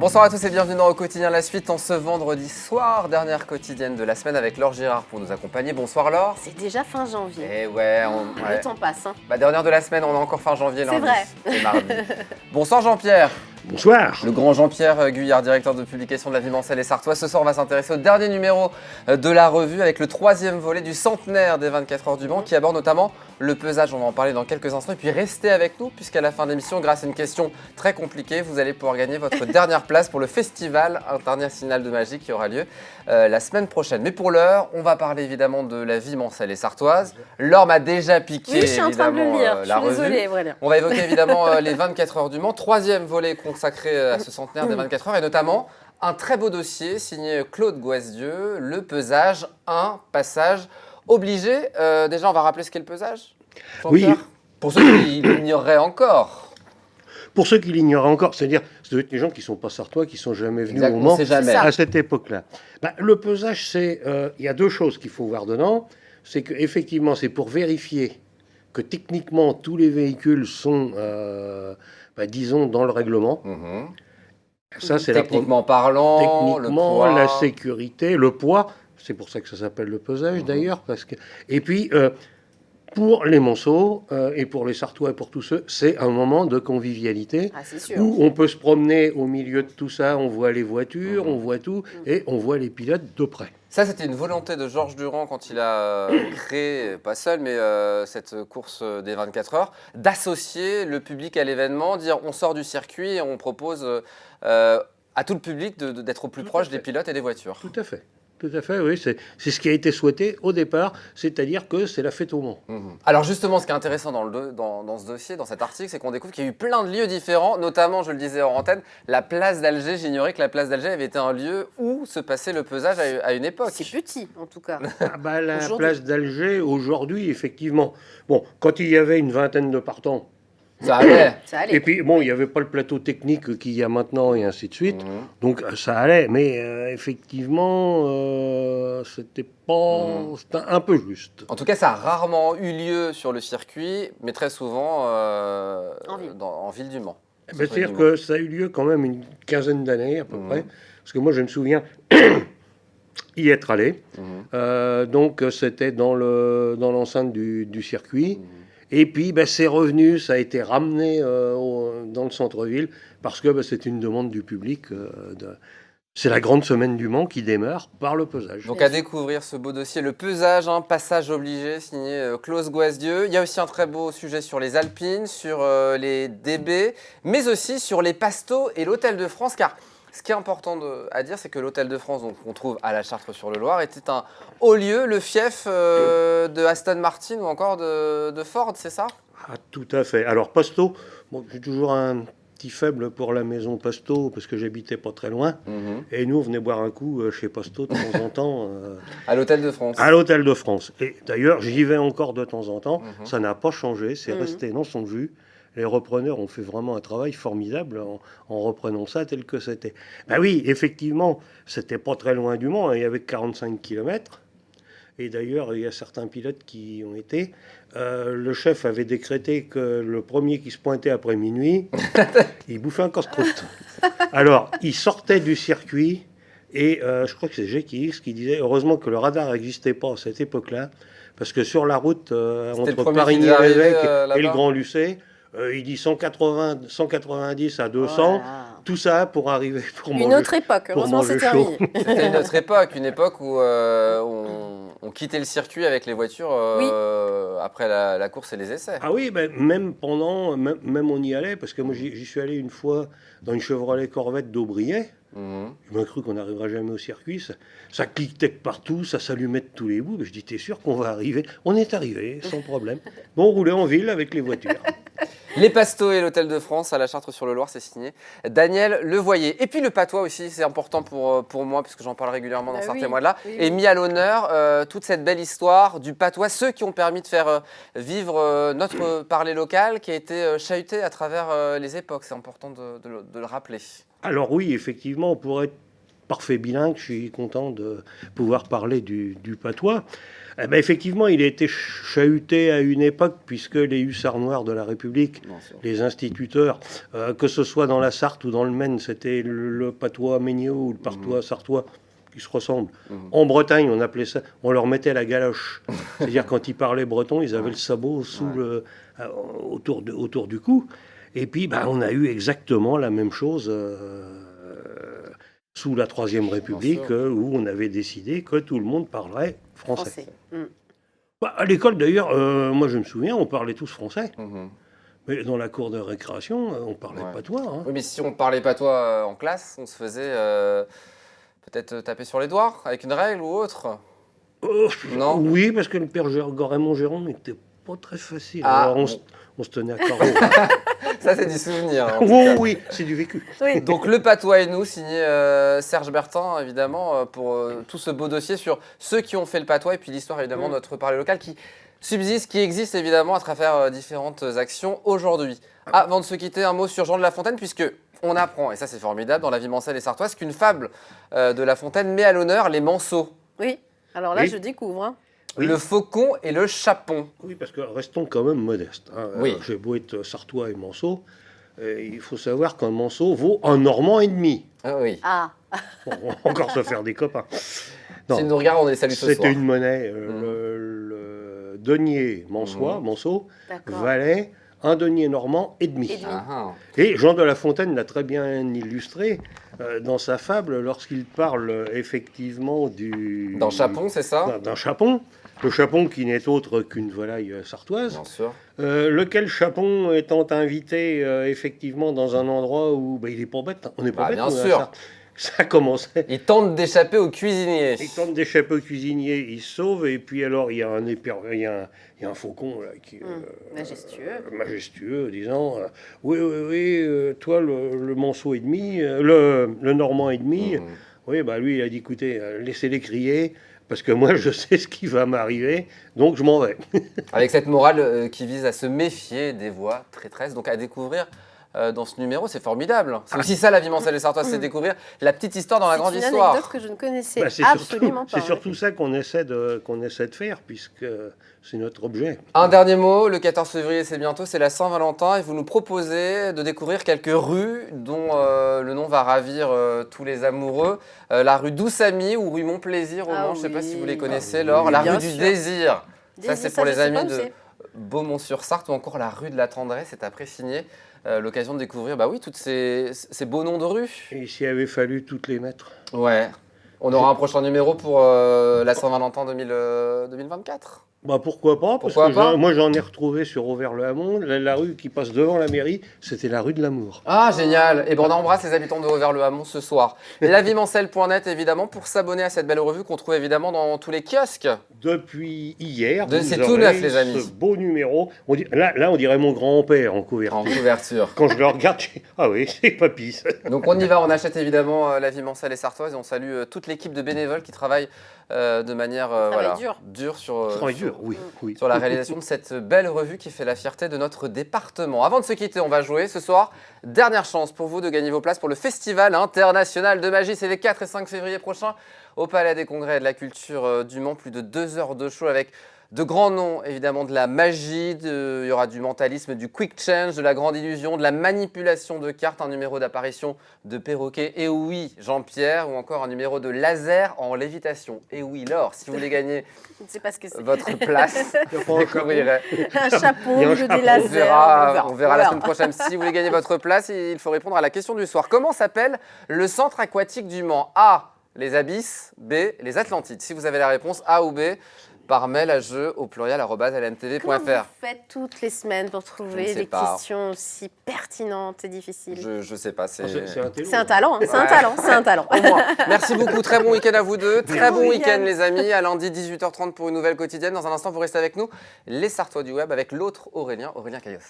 Bonsoir à tous et bienvenue dans Au Quotidien La Suite en ce vendredi soir, dernière quotidienne de la semaine avec Laure Girard pour nous accompagner. Bonsoir Laure. C'est déjà fin janvier. Et ouais, Le temps passe. Hein. Dernière de la semaine, on est encore fin janvier lundi. C'est vrai. C'est mardi. Bonsoir Jean-Pierre. Bonsoir. Le grand Jean-Pierre Guyard, directeur de publication de la Vie Mancelle et Sartois. Ce soir, on va s'intéresser au dernier numéro de la revue avec le 3e volet du centenaire des 24 heures du Mans qui aborde notamment le pesage. On va en parler dans quelques instants. Et puis restez avec nous puisqu'à la fin de l'émission, grâce à une question très compliquée, vous allez pouvoir gagner votre dernière place pour le festival international de magie qui aura lieu la semaine prochaine. Mais pour l'heure, on va parler évidemment de la Vie Mancelle et Sartoise. Laure m'a déjà piqué Oui, je suis en train de le lire. la revue. Désolée, voilà. On va évoquer évidemment les 24 heures du Mans, 3e volet consacré à ce centenaire des 24 heures et notamment un très beau dossier signé Claude Goisdieu, le pesage, un passage obligé. Déjà, on va rappeler ce qu'est le pesage, Oui. Pour ceux qui l'ignoreraient encore. Pour ceux qui l'ignorent encore, c'est-à-dire les gens qui ne sont pas sartois, qui ne sont jamais venus au Mans à cette époque-là. Le pesage, il y a deux choses qu'il faut voir dedans. C'est qu'effectivement, c'est pour vérifier que techniquement, tous les véhicules sont, disons, dans le règlement. Mmh. Ça, c'est techniquement parlant, techniquement, le poids, la sécurité, le poids. C'est pour ça que ça s'appelle le pesage, d'ailleurs. Et puis, pour les Monceaux et pour les Sartois et pour tous ceux, c'est un moment de convivialité où on peut se promener au milieu de tout ça, on voit les voitures, on voit tout, et on voit les pilotes de près. Ça, c'était une volonté de Georges Durand quand il a créé, pas seul, mais cette course des 24 heures, d'associer le public à l'événement, dire on sort du circuit et on propose à tout le public d'être au plus proche des pilotes et des voitures. Tout à fait. Tout à fait, oui. C'est ce qui a été souhaité au départ, c'est-à-dire que c'est la fête au Mans. Alors justement, ce qui est intéressant dans ce dossier, dans cet article, c'est qu'on découvre qu'il y a eu plein de lieux différents, notamment, je le disais hors antenne, la place d'Alger. J'ignorais que la place d'Alger avait été un lieu où se passait le pesage à une époque. C'est petit, en tout cas. La place d'Alger, aujourd'hui, effectivement. Bon, quand il y avait une vingtaine de partants, ça allait. Et puis, il n'y avait pas le plateau technique qu'il y a maintenant et ainsi de suite. Donc, ça allait. Mais effectivement, c'était un peu juste. En tout cas, ça a rarement eu lieu sur le circuit, mais très souvent en ville du Mans. C'est-à-dire que ça a eu lieu quand même une quinzaine d'années à peu près. Parce que moi, je me souviens y être allé. Donc, c'était dans l'enceinte du circuit. Et puis, c'est revenu, ça a été ramené dans le centre-ville parce que c'est une demande du public. C'est la grande semaine du Mans qui démarre par le pesage. Donc, à découvrir ce beau dossier, le pesage, passage obligé, signé Claude Goisdieu. Il y a aussi un très beau sujet sur les Alpines, sur les DB, mais aussi sur les Pastos et l'Hôtel de France, car ce qui est important à dire, c'est que l'Hôtel de France, qu'on trouve à la Chartre-sur-le-Loir, était un haut lieu, le fief de Aston Martin ou encore de Ford, c'est ça? Tout à fait. Alors, Pastos, j'ai toujours un petit faible pour la maison Pastos, parce que j'habitais pas très loin. Et nous, on venait boire un coup chez Pastos de temps en temps. À l'Hôtel de France. À l'Hôtel de France. Et d'ailleurs, j'y vais encore de temps en temps. Ça n'a pas changé, c'est resté dans son jus. Les repreneurs ont fait vraiment un travail formidable en reprenant ça tel que c'était. Oui, effectivement, c'était pas très loin du Mans, il y avait 45 km. Et d'ailleurs, il y a certains pilotes qui y ont été. Le chef avait décrété que le premier qui se pointait après minuit, il bouffait un casse-croûte. Alors, il sortait du circuit, et je crois que c'est GKX qui disait, heureusement que le radar n'existait pas à cette époque-là, parce que sur la route, entre Parigny-l'Évêque et le Grand Lucé, il dit 190 à 200, voilà. Tout ça pour arriver pour manger. Une autre époque, heureusement c'est terminé. C'était une autre époque, où on quittait le circuit avec les voitures après la course et les essais. Ah oui, même on y allait, parce que moi j'y suis allé une fois dans une Chevrolet Corvette d'Aubriet. Je m'ai cru qu'on n'arriverait jamais au circuit. Ça cliquetait de partout, ça s'allumait de tous les bouts. Je dis, t'es sûr qu'on va arriver? On est arrivé, sans problème. Bon, on roulait en ville avec les voitures. Les Pastos et l'Hôtel de France à la Chartre-sur-le-Loir, c'est signé Daniel Levoyer. Et puis le patois aussi, c'est important pour moi, puisque j'en parle régulièrement dans certains mois-là, et mis à l'honneur toute cette belle histoire du patois, ceux qui ont permis de faire vivre notre parler local qui a été chahuté à travers les époques. C'est important de le rappeler. Alors oui, effectivement, pour être parfait bilingue, je suis content de pouvoir parler du patois. Eh ben, effectivement, il a été chahuté à une époque, puisque les hussards noirs de la République, les instituteurs, que ce soit dans la Sarthe ou dans le Maine, c'était le patois méniot ou le patois sartois qui se ressemblent. En Bretagne, on appelait ça, on leur mettait la galoche. C'est-à-dire quand ils parlaient breton, ils avaient le sabot autour du cou. Et puis, on a eu exactement la même chose sous la Troisième République, où on avait décidé que tout le monde parlerait français. À l'école, d'ailleurs, moi je me souviens, on parlait tous français. Mais dans la cour de récréation, on parlait patois. Hein. Oui, mais si on parlait patois en classe, on se faisait peut-être taper sur les doigts avec une règle ou autre. Non. Oui, parce que le père Raymond Géron n'était pas très facile. Ah, alors on se tenait à carreau. Ça, c'est du souvenir. Oui, c'est du vécu. Oui. Donc, le patois et nous, signé Serge Bertin, évidemment, pour tout ce beau dossier sur ceux qui ont fait le patois et puis l'histoire, évidemment, de notre parler local qui subsiste, qui existe, évidemment, à travers différentes actions aujourd'hui. Avant de se quitter, un mot sur Jean de La Fontaine, puisque on apprend, et ça, c'est formidable, dans la vie mancelle et sartoise, qu'une fable de La Fontaine met à l'honneur les manceaux. Oui, alors là, je découvre. Hein. Oui. Le faucon et le chapon. Oui, parce que restons quand même modestes. Hein. Oui. J'ai beau être sartois et manceau, il faut savoir qu'un manceau vaut un normand et demi. Ah oui. Ah. Bon, on va encore se faire des copains. S'ils nous regardent, on les salue ce soir. C'était une monnaie. Le denier manceau valait un denier normand et demi. Et Jean de La Fontaine l'a très bien illustré dans sa fable lorsqu'il parle effectivement d'un chapon, c'est ça? D'un chapon. Le chapon qui n'est autre qu'une volaille sartoise. Bien sûr. Lequel chapon étant invité effectivement dans un endroit où il n'est pas bête. On n'est pas bête. Bien sûr. Ça commençait. Il tente d'échapper au cuisinier. Il se sauve, et puis alors il y a un faucon là, qui majestueux, disant oui, toi le manceau et demi, le normand et demi, oui, lui il a dit écoutez, laissez-les crier. Parce que moi, je sais ce qui va m'arriver, donc je m'en vais. Avec cette morale qui vise à se méfier des voix traîtresses, donc à découvrir dans ce numéro, c'est formidable. C'est aussi ça la vie mancelle et sartoise, c'est découvrir la petite histoire dans la grande histoire. C'est une anecdote que je ne connaissais absolument pas. C'est surtout ça qu'on essaie de faire, puisque c'est notre objet. Un dernier mot, le 14 février, c'est bientôt, c'est la Saint-Valentin, et vous nous proposez de découvrir quelques rues dont le nom va ravir tous les amoureux. La rue Douce-Ami ou rue Montplaisir au Mans, je ne sais pas si vous les connaissez, Laure. La rue du Désir, ça c'est pour les amis de Beaumont-sur-Sarthe, ou encore la rue de la Tendresse, c'est après signé. L'occasion de découvrir tous ces beaux noms de rues. Et s'il avait fallu toutes les mettre. Ouais. On aura un prochain numéro pour la Saint-Valentin 2024. Pourquoi pas, parce que moi j'en ai retrouvé sur Auvers-le-Hamon, la rue qui passe devant la mairie, c'était la rue de l'amour. Ah génial, et on embrasse les habitants de Auvers-le-Hamon ce soir. Laviemancelle.net évidemment pour s'abonner à cette belle revue qu'on trouve évidemment dans tous les kiosques. Depuis hier, c'est tout neuf les amis. Ce beau numéro, là on dirait mon grand-père en couverture. Quand je le regarde, ah oui, c'est papy. Donc on y va, on achète évidemment La Vie Mancelle et Sartoise et on salue toute l'équipe de bénévoles qui travaille de manière dure sur la réalisation de cette belle revue qui fait la fierté de notre département. Avant de se quitter, on va jouer ce soir. Dernière chance pour vous de gagner vos places pour le Festival international de magie. C'est les 4 et 5 février prochains au Palais des Congrès et de la Culture du Mans. Plus de 2 heures de show avec de grands noms, évidemment, de la magie, il y aura du mentalisme, du quick change, de la grande illusion, de la manipulation de cartes, un numéro d'apparition de perroquet, et oui, Jean-Pierre, ou encore un numéro de laser en lévitation. Et oui, Laure, si vous voulez gagner votre place, vous découvrirez. Un chapeau, des lasers. On verra la semaine prochaine. Si vous voulez gagner votre place, il faut répondre à la question du soir. Comment s'appelle le centre aquatique du Mans? A, les Abysses, B, les Atlantides. Si vous avez la réponse A ou B, par mail à jeu@lntv.fr. Comment vous faites toutes les semaines pour trouver des questions aussi pertinentes et difficiles? Je sais pas. C'est un talent. C'est un talent. Au moins. Merci beaucoup. Très bon week-end à vous deux. Très bon week-end les amis. À lundi 18h30 pour une nouvelle quotidienne. Dans un instant, vous restez avec nous. Les Sartois du Web avec l'autre Aurélien Caillos.